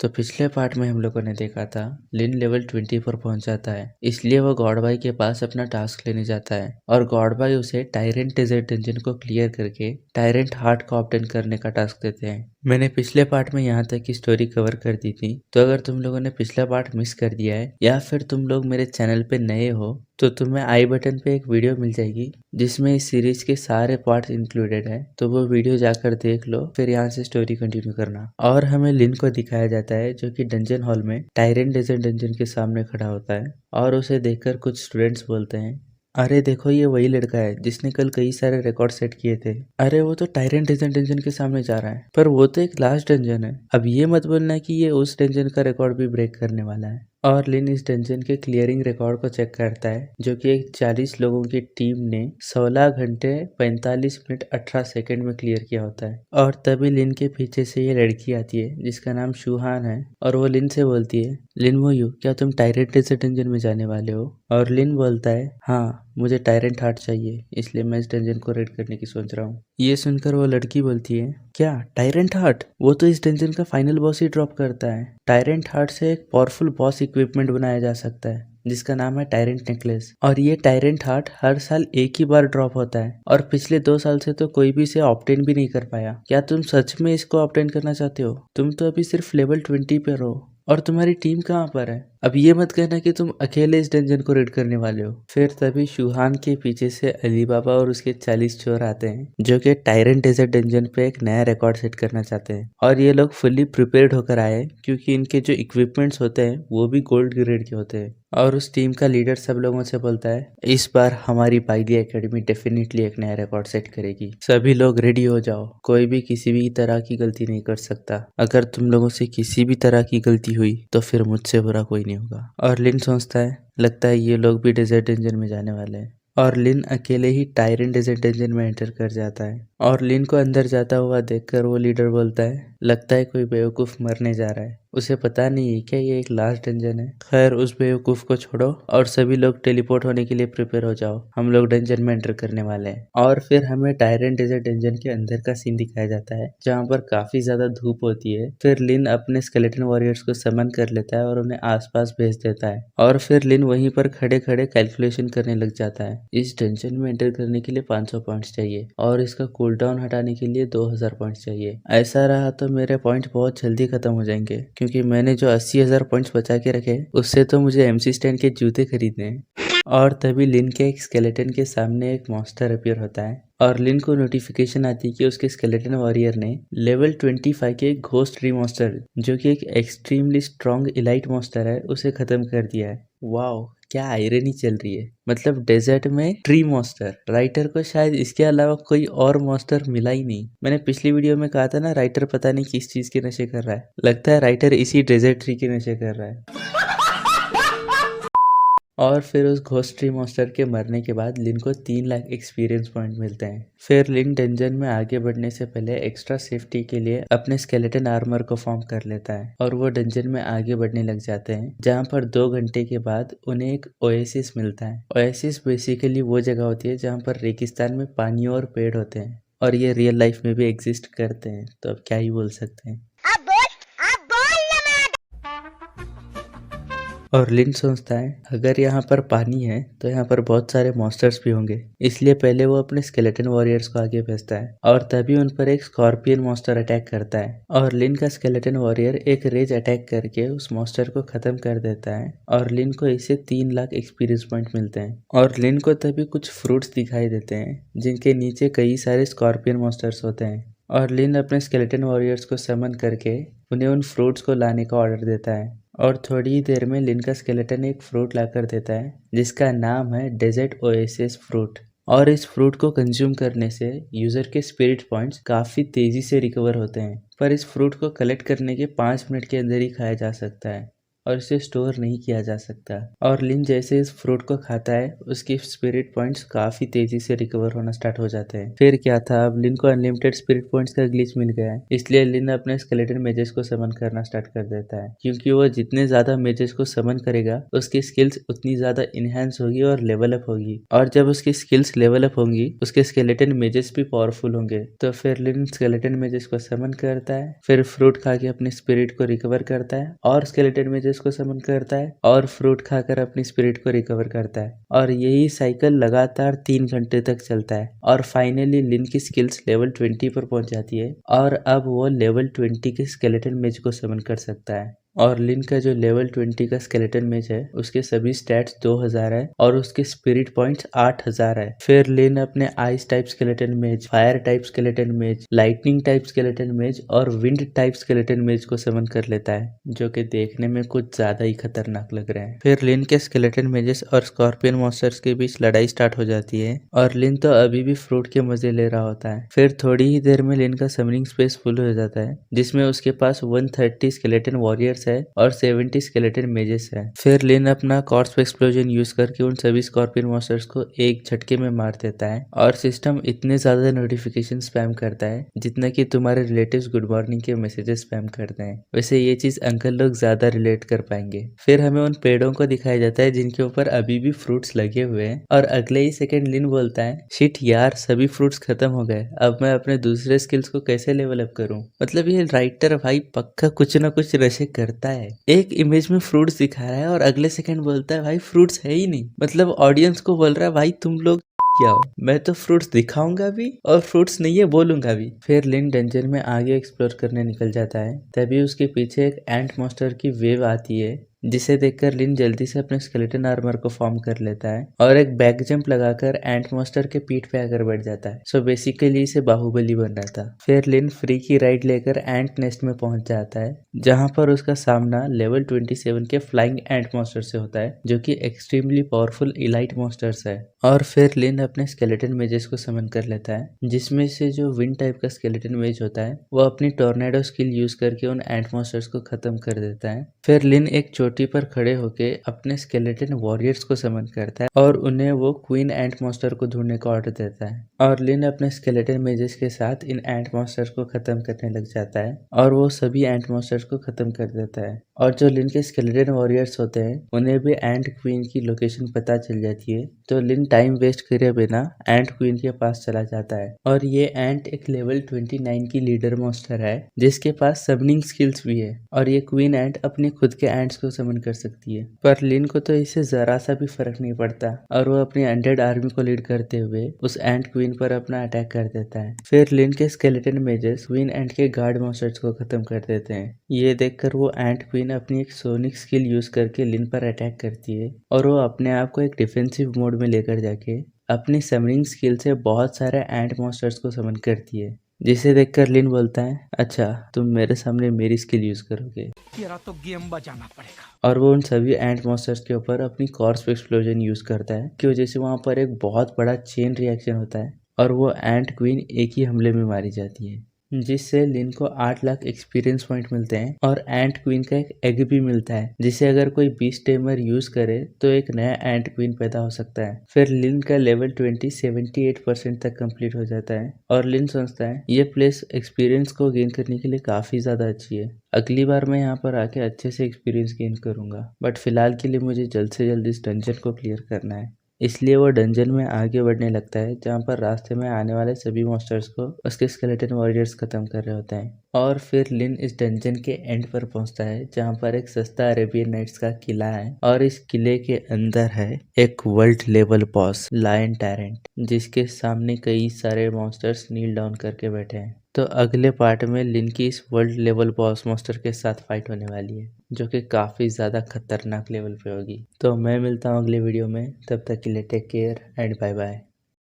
तो पिछले पार्ट में हम लोगों ने देखा था लिन लेवल 20 पर पहुंच जाता है, इसलिए वो गॉड भाई के पास अपना टास्क लेने जाता है और गॉड भाई उसे टायरेंट डेजर्ट डंजन को क्लियर करके टायरेंट हार्ट को ऑब्टेन करने का टास्क देते हैं। मैंने पिछले पार्ट में यहाँ तक की स्टोरी कवर कर दी थी, तो अगर तुम लोगों ने पिछला पार्ट मिस कर दिया है या फिर तुम लोग मेरे चैनल पे नए हो तो तुम्हें आई बटन पे एक वीडियो मिल जाएगी जिसमें इस सीरीज के सारे पार्ट्स इंक्लूडेड है, तो वो वीडियो जाकर देख लो, फिर यहाँ से स्टोरी कंटिन्यू करना। और हमें लिन को दिखाया जाता है जो कि डंजन हॉल में टायरेंट डेजर्ट डंजन के सामने खड़ा होता है और उसे देखकर कुछ स्टूडेंट्स बोलते हैं, अरे देखो ये वही लड़का है जिसने कल कई सारे रिकॉर्ड सेट किए थे। अरे वो तो टायरेंट डेजर्ट डंजन के सामने जा रहा है, पर वो तो एक लास्ट डंजन है। अब ये मत बोलना कि ये उस डंजन का रिकॉर्ड भी ब्रेक करने वाला है। और लिन इस डंजन के क्लियरिंग रिकॉर्ड को चेक करता है जो कि एक 40 लोगों की टीम ने 16 घंटे 45 मिनट 18 सेकंड में क्लियर किया होता है। और तभी लिन के पीछे से ये लड़की आती है जिसका नाम शुहान है और वो लिन से बोलती है, लिन मोयू क्या तुम टायरेंट डेजर्ट डंजन में जाने वाले हो? और लिन बोलता है, हाँ मुझे टायरेंट हार्ट चाहिए, इसलिए मैं इस डंजन को रेड करने की सोच रहा हूँ। ये सुनकर वो लड़की बोलती है, क्या टायरेंट हार्ट? वो तो इस डंजन का फाइनल बॉस ही ड्रॉप करता है। टायरेंट हार्ट से एक पावरफुल बॉस इक्विपमेंट बनाया जा सकता है जिसका नाम है टायरेंट नेकलेस, और ये टायरेंट हार्ट हर साल एक ही बार ड्रॉप होता है और पिछले 2 साल से तो कोई भी इसे ऑब्टेन भी नहीं कर पाया। क्या तुम सच में इसको ऑब्टेन करना चाहते हो? तुम तो अभी सिर्फ लेवल 20 पे रहो और तुम्हारी टीम कहाँ पर है? अब ये मत कहना कि तुम अकेले इस डंजन को रेड करने वाले हो। फिर तभी शुहान के पीछे से अली बाबा और उसके 40 चोर आते हैं जो कि टायरेंट डेजर्ट डंजन पे एक नया रिकॉर्ड सेट करना चाहते हैं, और ये लोग फुल्ली प्रिपेयर्ड होकर आए हैं क्योंकि इनके जो इक्विपमेंट्स होते हैं वो भी गोल्ड ग्रेड के होते हैं। और उस टीम का लीडर सब लोगों से बोलता है, इस बार हमारी बाइली एकेडमी डेफिनेटली एक नया रिकॉर्ड सेट करेगी, सभी लोग रेडी हो जाओ, कोई भी किसी भी तरह की गलती नहीं कर सकता। अगर तुम लोगों से किसी भी तरह की गलती हुई तो फिर मुझसे बुरा कोई नहीं होगा। और लिन सोचता है, लगता है ये लोग भी डेजर्ट डंजन में जाने वाले हैं, और लिन अकेले ही टायरेंट डेजर्ट डंजन में एंटर कर जाता है। और लिन को अंदर जाता हुआ देखकर वो लीडर बोलता है, लगता है कोई बेवकूफ मरने जा रहा है, उसे पता नहीं है क्या ये एक लास्ट डंजन है। खैर उस बेवकूफ को छोड़ो और सभी लोग टेलीपोर्ट होने के लिए प्रिपेयर हो जाओ, हम लोग डंजन में एंटर करने वाले हैं। और फिर हमें टायरेंट डेजर्ट डंजन के अंदर का सीन दिखाया जाता है जहाँ पर काफी ज्यादा धूप होती है। फिर लिन अपने स्केलेटन वॉरियर्स को समन कर लेता है और उन्हें आसपास भेज देता है, और फिर लिन वहीं पर खड़े खड़े कैलकुलेशन करने लग जाता है। इस डंजन में एंटर करने के लिए 500 पॉइंट्स चाहिए और इसका कूल डाउन हटाने के लिए 2000 पॉइंट्स चाहिए। ऐसा रहा तो मेरे पॉइंट बहुत जल्दी खत्म हो जाएंगे क्योंकि मैंने जो 80,000 पॉइंट्स बचा के रखे उससे तो मुझे MC स्टैन के जूते खरीदने हैं। और तभी लिन के एक स्केलेटन के सामने एक मॉन्स्टर अपीयर होता है और लिन को नोटिफिकेशन आती है कि उसके स्केलेटन वॉरियर ने लेवल 25 के घोस्ट ट्री मॉन्स्टर जो कि एक एक्सट्रीमली स्ट्रॉन्ग इलाइट मॉन्स्टर है उसे खत्म कर दिया है। वाओ क्या आयरनी चल रही है, मतलब डेजर्ट में ट्री मॉन्स्टर। राइटर को शायद इसके अलावा कोई और मॉन्स्टर मिला ही नहीं। मैंने पिछली वीडियो में कहा था ना, राइटर पता नहीं किस चीज के नशे कर रहा है, लगता है राइटर इसी डेजर्ट ट्री के नशे कर रहा है। और फिर उस घोस्ट ट्री मॉन्स्टर के मरने के बाद लिन को 3 लाख एक्सपीरियंस पॉइंट मिलते हैं। फिर लिन डंजन में आगे बढ़ने से पहले एक्स्ट्रा सेफ्टी के लिए अपने स्केलेटन आर्मर को फॉर्म कर लेता है और वो डंजन में आगे बढ़ने लग जाते हैं जहाँ पर 2 घंटे के बाद उन्हें एक ओएसिस मिलता है। ओएसिस बेसिकली वो जगह होती है जहाँ पर रेगिस्तान में पानी और पेड़ होते हैं और ये रियल लाइफ में भी एग्जिस्ट करते हैं, तो अब क्या ही बोल सकते हैं। और लिन सोचता है अगर यहाँ पर पानी है तो यहाँ पर बहुत सारे मॉन्स्टर्स भी होंगे, इसलिए पहले वो अपने स्केलेटन वॉरियर्स को आगे भेजता है और तभी उन पर एक स्कॉर्पियन मॉन्स्टर अटैक करता है और लिन का स्केलेटन वॉरियर एक रेज अटैक करके उस मॉन्स्टर को खत्म कर देता है और लिन को इससे 3 लाख एक्सपीरियंस पॉइंट मिलते हैं। और लिन को तभी कुछ फ्रूट्स दिखाई देते हैं जिनके नीचे कई सारे स्कॉर्पियन मॉन्स्टर्स होते हैं और लिन अपने स्केलेटन वॉरियर्स को समन करके उन्हें उन फ्रूट्स को लाने का ऑर्डर देता है और थोड़ी ही देर में लिन का स्केलेटन एक फ्रूट लाकर देता है जिसका नाम है डेजर्ट ओएसिस फ्रूट। और इस फ्रूट को कंज्यूम करने से यूजर के स्पिरिट पॉइंट्स काफी तेजी से रिकवर होते हैं, पर इस फ्रूट को कलेक्ट करने के 5 मिनट के अंदर ही खाया जा सकता है। और इसे स्टोर नहीं किया जा सकता। और लिन जैसे इस फ्रूट को खाता है उसकी स्पिरिट पॉइंट्स काफी तेजी से रिकवर होना स्टार्ट हो जाते हैं। फिर क्या था, अब लिन को अनलिमिटेड स्पिरिट पॉइंट्स का ग्लिच मिल गया है, इसलिए लिन अपने स्केलेटन मेजेस को समन करना स्टार्ट कर देता है। क्योंकि वो जितने ज्यादा मेजेस को समन करेगा उसकी स्किल्स उतनी ज्यादा इनहेंस होगी और लेवल अप होगी, और जब उसकी स्किल्स लेवल अप होंगी उसके स्केलेटन मेजेस भी पावरफुल होंगे। तो फिर लिन स्केलेटन मेजेस को समन करता है, फिर फ्रूट खा के अपनी स्पिरिट को रिकवर करता है, और स्केलेटन मेजेस को समन करता है, और फ्रूट खाकर अपनी स्पिरिट को रिकवर करता है। और यही साइकिल लगातार 3 घंटे तक चलता है, और फाइनली लिन की स्किल्स लेवल 20 पर पहुंच जाती है, और अब वो लेवल 20 के स्केलेटन मेज को समन कर सकता है। और लिन का जो लेवल 20 का स्केलेटन मेज है उसके सभी स्टैट्स 2000 है और उसके स्पिरिट पॉइंट्स 8000 है। फिर लिन अपने आइस टाइप स्केलेटन मेज, फायर टाइप स्केलेटन मेज, लाइटनिंग टाइप स्केलेटन मेज और विंड टाइप स्केलेटन मेज को समन कर लेता है, जो कि देखने में कुछ ज्यादा ही खतरनाक लग रहा है। फिर लिन के स्केलेटन मेजेस और स्कॉर्पियन मॉन्स्टर्स के बीच लड़ाई स्टार्ट हो जाती है, और लिन तो अभी भी फ्रूट के मजे ले रहा होता है। फिर थोड़ी ही देर में लिन का समनिंग स्पेस फुल हो जाता है, जिसमें उसके पास 130 स्केलेटन वॉरियर्स है और 70 स्केलेटन मेजेस है। फिर लिन अपना कॉर्प्स एक्सप्लोजन यूज करके उन सभी स्कॉर्पियन मॉन्स्टर्स को एक झटके में मार देता है, और सिस्टम इतने ज्यादा नोटिफिकेशन स्पैम करता है जितना कि तुम्हारे रिलेटिव्स गुड मॉर्निंग के मैसेजेस स्पैम करते हैं। वैसे ये चीज अंकल लोग ज्यादा रिलेट कर पाएंगे। फिर हमें उन पेड़ों को दिखाया जाता है जिनके ऊपर अभी भी फ्रूट्स लगे हुए हैं, और अगले ही सेकंड लिन बोलता है, शिट यार सभी फ्रूट्स खत्म हो गए, अब मैं अपने दूसरे स्किल्स को कैसे लेवल अप करूं। मतलब ये राइटर भाई पक्का कुछ ना कुछ नशे करता है। एक इमेज में फ्रूट्स दिखा रहा है और अगले सेकंड बोलता है भाई फ्रूट्स है ही नहीं। मतलब ऑडियंस को बोल रहा है भाई तुम लोग क्या हो, मैं तो फ्रूट्स दिखाऊंगा भी और फ्रूट्स नहीं है बोलूंगा भी। फिर लिन डंजन में आगे एक्सप्लोर करने निकल जाता है, तभी उसके पीछे एक एंट मॉन्स्टर की वेव आती है, जिसे देखकर लिन जल्दी से अपने स्केलेटन आर्मर को फॉर्म कर लेता है और एक बैक जंप लगाकर एंट मॉन्स्टर के पीठ पे आकर बैठ जाता है। सो बेसिकली इसे बाहुबली बन रहा था। फिर लिन फ्री की राइड लेकर एंट नेस्ट में पहुंच जाता है, जहां पर उसका सामना लेवल 27 के फ्लाइंग एंट मॉन्स्टर से होता है, जो कि एक्सट्रीमली पावरफुल इलाइट मॉन्स्टर्स है। और फिर लिन अपने स्केलेटन मेजेस को समन कर लेता है, जिसमें से जो विंड टाइप का स्केलेटन मेज होता है वो अपनी टोर्नेडो स्किल यूज करके उन एंट मॉन्स्टर्स को खत्म कर देता है। फिर लिन एक चोटी पर खड़े होके अपने स्केलेटन वॉरियर्स को समन करता है और उन्हें वो क्वीन एंट मॉन्स्टर को ढूंढने का ऑर्डर देता है, और लिन अपने स्केलेटन मेजेस के साथ इन एंट मॉन्स्टर्स को खत्म करने लग जाता है, और वो सभी एंट मॉन्स्टर्स को खत्म कर देता है। और जो लिन के स्केलेटन वॉरियर्स होते हैं उन्हें भी एंट क्वीन की लोकेशन पता चल जाती है, तो लिन टाइम वेस्ट करे बिना एंट क्वीन के पास चला जाता है। और ये एंट एक लेवल 29 की लीडर मॉन्स्टर है जिसके पास समनिंग स्किल्स भी है, और ये क्वीन एंट अपने खुद के एंट्स को समन कर सकती है। पर लिन को तो इससे जरा सा भी फर्क नहीं पड़ता, और वो अपनी अनडेड आर्मी को लीड करते हुए उस एंट क्वीन पर अपना अटैक कर देता है। फिर लिन के स्केलेटन मेजर्स क्वीन एंट के गार्ड मॉन्स्टर्स को खत्म कर देते हैं। ये देखकर वो एंट क्वीन अपनी एक सोनिक स्किल यूज करके लिन पर अटैक करती है, और वो अपने आप को एक डिफेंसिव मोड में लेकर जाके अपनी समनिंग स्किल से बहुत सारे एंट मॉन्स्टर्स को समन करती है, जिसे देखकर लिन बोलता है, अच्छा तुम मेरे सामने मेरी स्किल यूज करोगे। तेरा तो गेम बजाना पड़ेगा। और वो उन सभी एंट मॉन्स्टर्स के ऊपर अपनी कॉर्प्स एक्सप्लोजन यूज करता है, की वजह से वहां पर एक बहुत बड़ा चेन रिएक्शन होता है और वो एंट क्वीन एक ही हमले में मारी जाती है, जिससे लिन को 8 लाख एक्सपीरियंस पॉइंट मिलते हैं, और एंट क्वीन का एक एग भी मिलता है, जिसे अगर कोई बीस्ट टेमर यूज करे तो एक नया एंट क्वीन पैदा हो सकता है। फिर लिन का लेवल 20 78% तक कंप्लीट हो जाता है, और लिन सोचता है ये प्लेस एक्सपीरियंस को गेन करने के लिए काफी ज्यादा अच्छी है, अगली बार मैं यहाँ पर आके अच्छे से एक्सपीरियंस गेन करूंगा, बट फिलहाल के लिए मुझे जल्द से जल्द इस डंजन को क्लियर करना है। इसलिए वो डंजन में आगे बढ़ने लगता है, जहाँ पर रास्ते में आने वाले सभी मॉन्स्टर्स को उसके स्केलेटन वॉरियर्स खत्म कर रहे होते हैं। और फिर लिन इस डंजन के एंड पर पहुंचता है, जहाँ पर एक सस्ता अरेबियन नाइट्स का किला है, और इस किले के अंदर है एक world level boss lion tyrant, जिसके सामने कई सारे मॉन्स्टर्स नील डाउन करके बैठे हैं। तो अगले पार्ट में लिन की इस वर्ल्ड लेवल बॉस मॉन्स्टर के साथ फाइट होने वाली है, जो कि काफ़ी ज़्यादा खतरनाक लेवल पे होगी। तो मैं मिलता हूँ अगले वीडियो में, तब तक के लिए take care and bye bye.